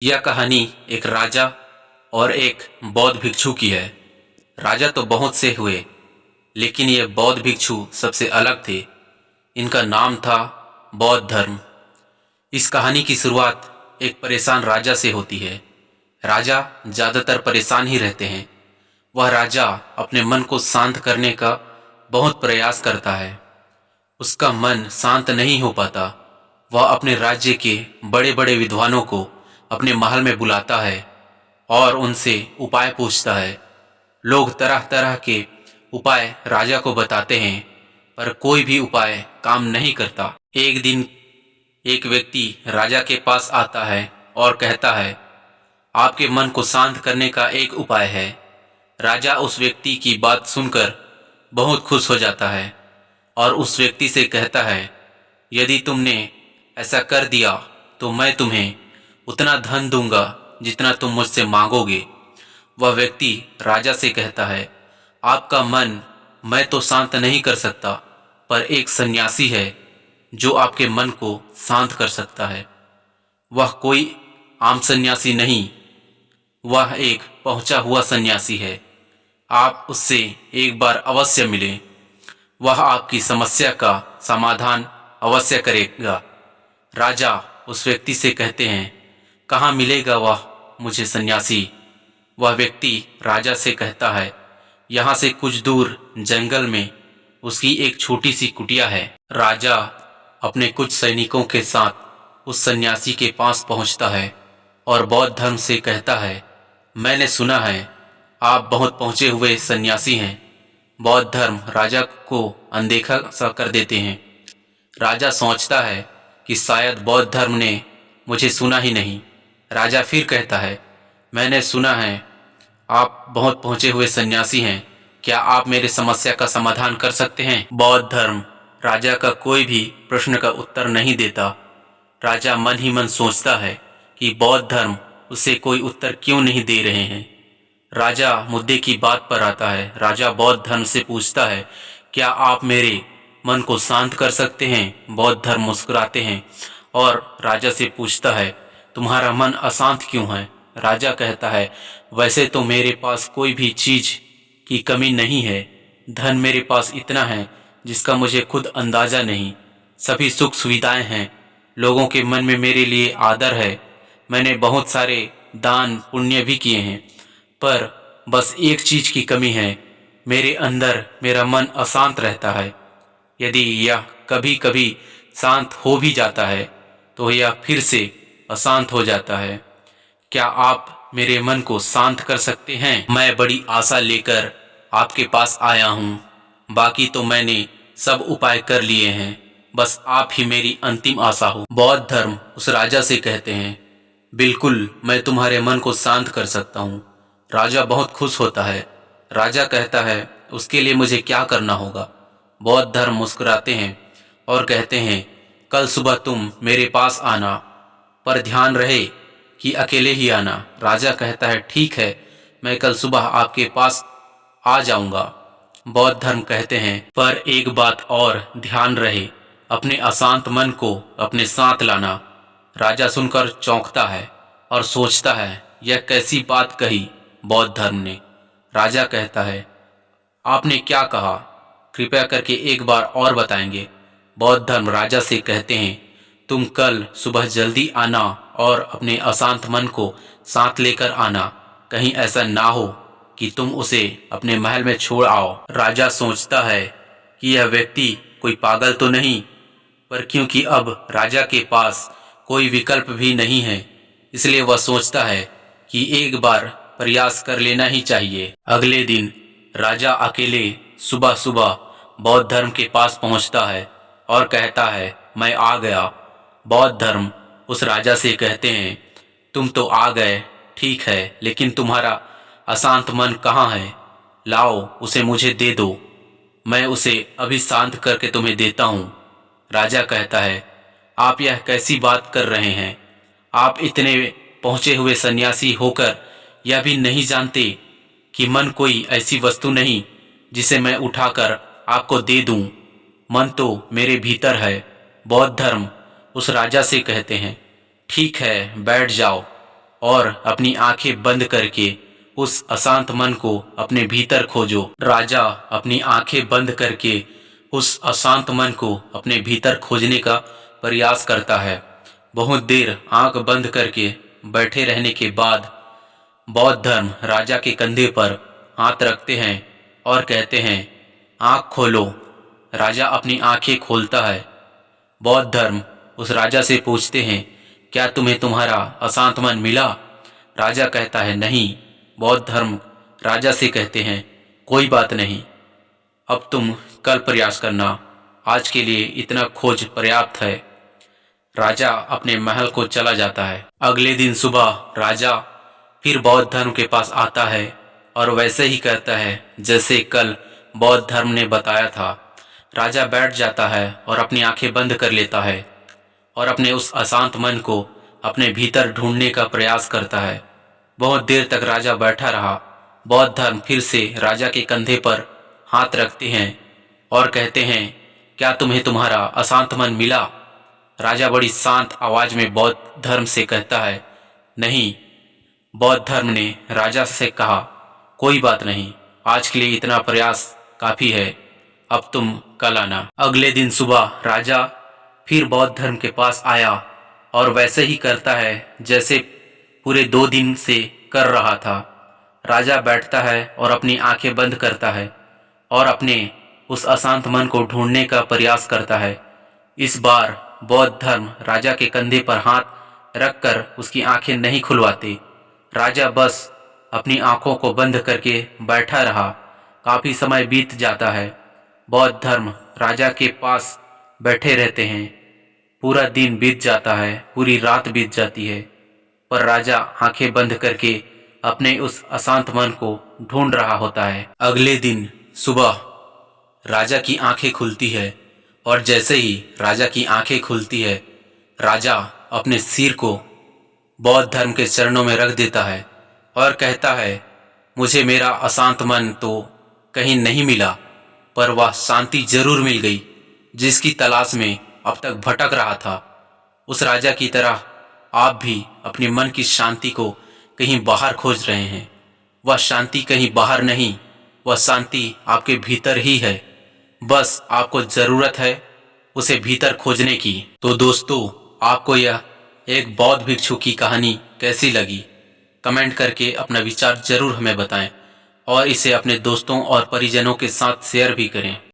यह कहानी एक राजा और एक बौद्ध भिक्षु की है। राजा तो बहुत से हुए, लेकिन ये बौद्ध भिक्षु सबसे अलग थे। इनका नाम था बौद्ध धर्म। इस कहानी की शुरुआत एक परेशान राजा से होती है। राजा ज्यादातर परेशान ही रहते हैं। वह राजा अपने मन को शांत करने का बहुत प्रयास करता है। उसका मन शांत नहीं हो पाता। वह अपने राज्य के बड़े बड़े विद्वानों को अपने महल में बुलाता है और उनसे उपाय पूछता है। लोग तरह तरह के उपाय राजा को बताते हैं, पर कोई भी उपाय काम नहीं करता। एक दिन एक व्यक्ति राजा के पास आता है और कहता है, आपके मन को शांत करने का एक उपाय है। राजा उस व्यक्ति की बात सुनकर बहुत खुश हो जाता है और उस व्यक्ति से कहता है, यदि तुमने ऐसा कर दिया तो मैं तुम्हें उतना धन दूंगा जितना तुम मुझसे मांगोगे। वह व्यक्ति राजा से कहता है, आपका मन मैं तो शांत नहीं कर सकता, पर एक सन्यासी है जो आपके मन को शांत कर सकता है। वह कोई आम सन्यासी नहीं, वह एक पहुंचा हुआ सन्यासी है। आप उससे एक बार अवश्य मिलें। वह आपकी समस्या का समाधान अवश्य करेगा। राजा उस व्यक्ति से कहते हैं, कहाँ मिलेगा वह मुझे सन्यासी? वह व्यक्ति राजा से कहता है, यहाँ से कुछ दूर जंगल में उसकी एक छोटी सी कुटिया है। राजा अपने कुछ सैनिकों के साथ उस सन्यासी के पास पहुंचता है और बौद्ध धर्म से कहता है, मैंने सुना है आप बहुत पहुंचे हुए सन्यासी हैं। बौद्ध धर्म राजा को अनदेखा सा कर देते हैं। राजा सोचता है कि शायद बौद्ध धर्म ने मुझे सुना ही नहीं। राजा फिर कहता है, मैंने सुना है आप बहुत पहुंचे हुए सन्यासी हैं, क्या आप मेरे समस्या का समाधान कर सकते हैं? बौद्ध धर्म राजा का कोई भी प्रश्न का उत्तर नहीं देता। राजा मन ही मन सोचता है कि बौद्ध धर्म उसे कोई उत्तर क्यों नहीं दे रहे हैं। राजा मुद्दे की बात पर आता है। राजा बौद्ध धर्म से पूछता है, क्या आप मेरे मन को शांत कर सकते हैं? बौद्ध धर्म मुस्कुराते हैं और राजा से पूछता है, तुम्हारा मन अशांत क्यों है? राजा कहता है, वैसे तो मेरे पास कोई भी चीज की कमी नहीं है। धन मेरे पास इतना है जिसका मुझे खुद अंदाजा नहीं। सभी सुख सुविधाएं हैं। लोगों के मन में मेरे लिए आदर है। मैंने बहुत सारे दान पुण्य भी किए हैं, पर बस एक चीज की कमी है, मेरे अंदर मेरा मन अशांत रहता है। यदि यह कभी कभी शांत हो भी जाता है तो यह फिर से अशांत हो जाता है। क्या आप मेरे मन को शांत कर सकते हैं? मैं बड़ी आशा लेकर आपके पास आया हूँ। बाकी तो मैंने सब उपाय कर लिए हैं, बस आप ही मेरी अंतिम आशा हो। बौद्ध धर्म उस राजा से कहते हैं, बिल्कुल मैं तुम्हारे मन को शांत कर सकता हूँ। राजा बहुत खुश होता है। राजा कहता है, उसके लिए मुझे क्या करना होगा? बौद्ध धर्म मुस्कुराते हैं और कहते हैं, कल सुबह तुम मेरे पास आना, पर ध्यान रहे कि अकेले ही आना। राजा कहता है, ठीक है, मैं कल सुबह आपके पास आ जाऊंगा। बौद्ध धर्म कहते हैं, पर एक बात और ध्यान रहे, अपने अशांत मन को अपने साथ लाना। राजा सुनकर चौंकता है और सोचता है, यह कैसी बात कही बौद्ध धर्म ने। राजा कहता है, आपने क्या कहा? कृपया करके एक बार और बताएंगे? बौद्ध धर्म राजा से कहते हैं, तुम कल सुबह जल्दी आना और अपने अशांत मन को साथ लेकर आना। कहीं ऐसा ना हो कि तुम उसे अपने महल में छोड़ आओ। राजा सोचता है कि यह व्यक्ति कोई पागल तो नहीं, पर क्योंकि अब राजा के पास कोई विकल्प भी नहीं है, इसलिए वह सोचता है कि एक बार प्रयास कर लेना ही चाहिए। अगले दिन राजा अकेले सुबह सुबह बौद्ध धर्म के पास पहुंचता है और कहता है, मैं आ गया। बौद्ध धर्म उस राजा से कहते हैं, तुम तो आ गए, ठीक है, लेकिन तुम्हारा अशांत मन कहाँ है? लाओ उसे मुझे दे दो, मैं उसे अभी शांत करके तुम्हें देता हूँ। राजा कहता है, आप यह कैसी बात कर रहे हैं? आप इतने पहुंचे हुए सन्यासी होकर यह भी नहीं जानते कि मन कोई ऐसी वस्तु नहीं जिसे मैं उठाकर आपको दे दूं। मन तो मेरे भीतर है। बौद्ध धर्म उस राजा से कहते हैं, ठीक है, बैठ जाओ। और अपनी आंखें बंद करके उस अशांत मन को अपने भीतर खोजो। राजा अपनी आंखें बंद करके उस अशांत मन को अपने भीतर खोजने का प्रयास करता है। बहुत देर आंख बंद करके बैठे रहने के बाद बौद्ध धर्म राजा के कंधे पर हाथ रखते हैं और कहते हैं, आंख खोलो। राजा अपनी आंखें खोलता है। बौद्ध धर्म उस राजा से पूछते हैं, क्या तुम्हें तुम्हारा अशांत मन मिला? राजा कहता है, नहीं। बौद्ध धर्म राजा से कहते हैं, कोई बात नहीं, अब तुम कल प्रयास करना, आज के लिए इतना खोज पर्याप्त है। राजा अपने महल को चला जाता है। अगले दिन सुबह राजा फिर बौद्ध धर्म के पास आता है और वैसे ही कहता है जैसे कल बौद्ध धर्म ने बताया था। राजा बैठ जाता है और अपनी आंखें बंद कर लेता है और अपने उस अशांत मन को अपने भीतर ढूंढने का प्रयास करता है। बहुत देर तक राजा बैठा रहा। बौद्ध धर्म फिर से राजा के कंधे पर हाथ रखते हैं और कहते हैं, क्या तुम्हें तुम्हारा अशांत मन मिला? राजा बड़ी शांत आवाज में बौद्ध धर्म से कहता है, नहीं। बौद्ध धर्म ने राजा से कहा, कोई बात नहीं, आज के लिए इतना प्रयास काफी है, अब तुम कल आना। अगले दिन सुबह राजा फिर बौद्ध धर्म के पास आया और वैसे ही करता है जैसे पूरे 2 दिन से कर रहा था। राजा बैठता है और अपनी आंखें बंद करता है और अपने उस अशांत मन को ढूंढने का प्रयास करता है। इस बार बौद्ध धर्म राजा के कंधे पर हाथ रखकर उसकी आंखें नहीं खुलवाते। राजा बस अपनी आंखों को बंद करके बैठा रहा। काफी समय बीत जाता है। बौद्ध धर्म राजा के पास बैठे रहते हैं। पूरा दिन बीत जाता है, पूरी रात बीत जाती है, पर राजा आंखें बंद करके अपने उस अशांत मन को ढूंढ रहा होता है। अगले दिन सुबह राजा की आंखें खुलती है और जैसे ही राजा की आंखें खुलती है, राजा अपने सिर को बौद्ध धर्म के चरणों में रख देता है और कहता है, मुझे मेरा अशांत मन तो कहीं नहीं मिला, पर वह शांति जरूर मिल गई जिसकी तलाश में अब तक भटक रहा था। उस राजा की तरह आप भी अपने मन की शांति को कहीं बाहर खोज रहे हैं। वह शांति कहीं बाहर नहीं, वह शांति आपके भीतर ही है। बस आपको जरूरत है उसे भीतर खोजने की। तो दोस्तों, आपको यह एक बौद्ध भिक्षु की कहानी कैसी लगी? कमेंट करके अपना विचार जरूर हमें बताएं और इसे अपने दोस्तों और परिजनों के साथ शेयर भी करें।